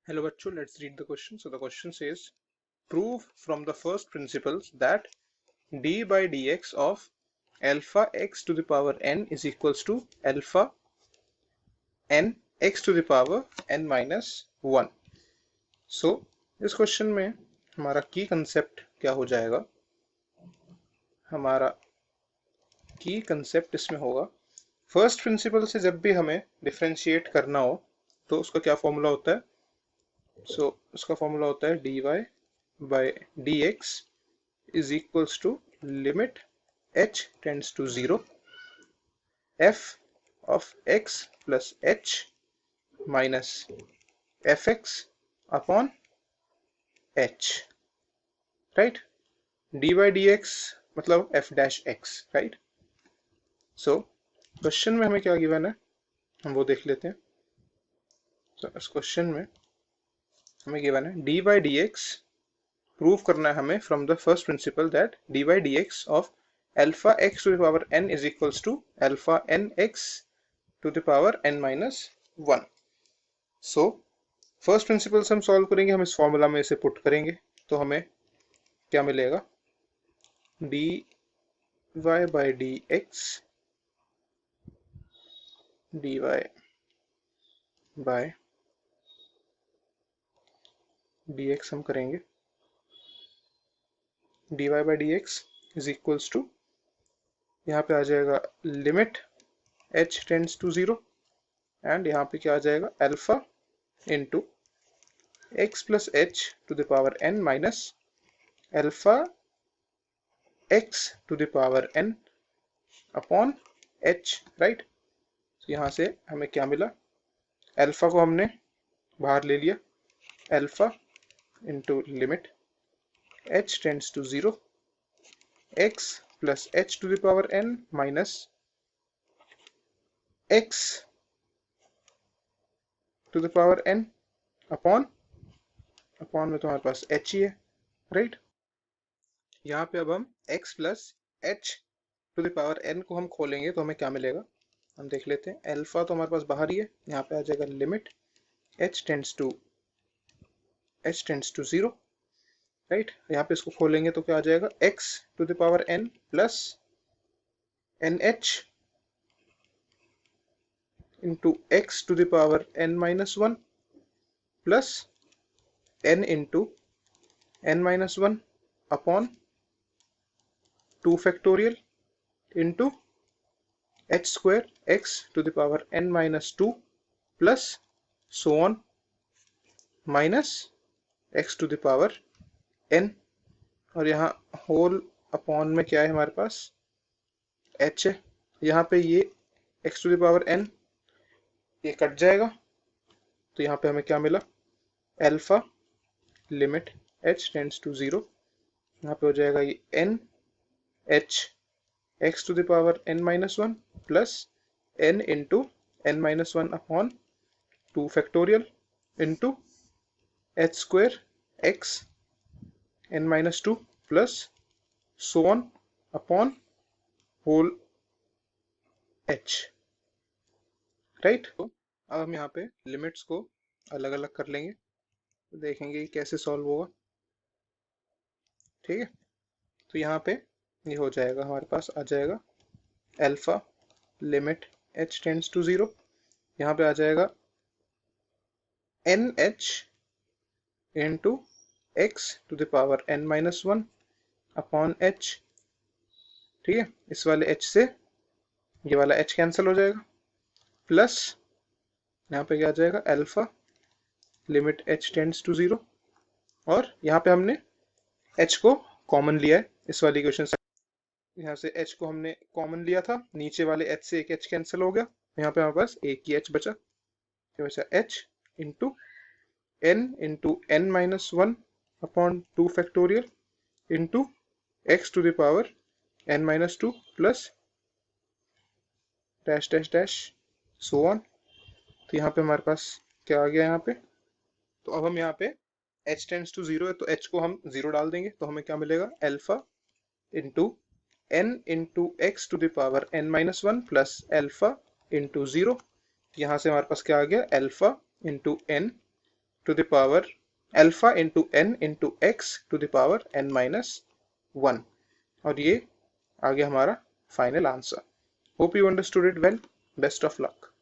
Hello bachcho, let's read the question. So the question says, prove from the first principles that d by dx of alpha x to the power n is equals to alpha n x to the power n minus 1. So इस question में हमारा की concept क्या हो जाएगा? हमारा की concept इसमें होगा, फर्स्ट प्रिंसिपल से जब भी हमें डिफरेंशिएट करना हो तो उसका क्या फॉर्मूला होता है? उसका फॉर्मूला होता है dy by dx is equals to limit h tends to 0 f of x plus h minus fx upon h, right? dy dx मतलब f dash x, right? So question में हमें क्या गिवन है हम वो देख लेते हैं. तो इस क्वेश्चन में हमें गिवन है dy dx प्रूव करना है हमें from the first principle that dy dx of alpha x to the power n is equals to alpha n x to the power n minus 1. So first principle से हम solve करेंगे, हम इस formula में इसे पुट करेंगे तो हमें क्या मिलेगा? dy by dx dy by dx हम करेंगे dy by dx is equals to, यहाँ पे आ जाएगा limit h tends to 0 and यहाँ पे क्या आ जाएगा? Alpha into x plus h to the power n minus alpha x to the power n upon h, right? तो यहाँ से हमें क्या मिला? अल्फा को हमने बाहर ले लिया, alpha into limit h tends to 0 x plus h to the power n minus x to the power n upon में तो हमारे पास h ही है, राइट? यहाँ पे अब हम x plus h to the power n को हम खोलेंगे तो हमें क्या मिलेगा? हम देख लेते हैं. अल्फा तो हमारे पास बाहर ही है, यहाँ पे आ जाएगा limit h tends to 0, right? यहाँ पे इसको खोलेंगे तो क्या आ जाएगा? x to the power n plus nh into x to the power n minus 1 plus n into n minus 1 upon 2 factorial into h square x to the power n minus 2 plus so on minus x to the power n, और यहाँ whole upon में क्या है हमारे पास? h है. यहाँ पे ये x to the power n ये कट जाएगा तो यहाँ पे हमें क्या मिला? Alpha limit h tends to 0, यहाँ पे हो जाएगा ये n h x to the power n minus 1 plus n into n minus 1 upon 2 factorial into h square x n minus 2 plus so on upon whole h, right? तो अब हम यहाँ पे लिमिट्स को अलग अलग कर लेंगे, देखेंगे कैसे सॉल्व होगा, ठीक है? तो यहाँ पे ये हो जाएगा, हमारे पास आ जाएगा alpha limit h tends to 0, यहाँ पे आ जाएगा nh into x to the power n minus 1 upon h, ठीक है? इस वाले h से ये वाला h कैंसिल हो जाएगा, प्लस यहाँ पे क्या आ जाएगा? Alpha limit h tends to 0, और यहाँ पे हमने h को कॉमन लिया है इस वाली इक्वेशन से, यहाँ से h को हमने कॉमन लिया था, नीचे वाले h से एक h कैंसिल हो गया, यहाँ पे हमारे पास एक ही h बचा, तो बचा h into n minus 1 upon 2 factorial into x to the power n minus 2 plus dash dash dash so on. तो यहाँ पे हमारे पास क्या आ गया यहाँ पे? तो अब हम यहाँ पे h टेंड्स टू 0 है तो h को हम 0 डाल देंगे तो हमें क्या मिलेगा? Alpha into n into x to the power n minus 1 plus alpha into 0. यहाँ से हमारे पास क्या आ गया? Alpha into n to the power alpha into n into x to the power n minus 1 और ये आ गया हमारा final answer. Hope you understood it well. Best of luck.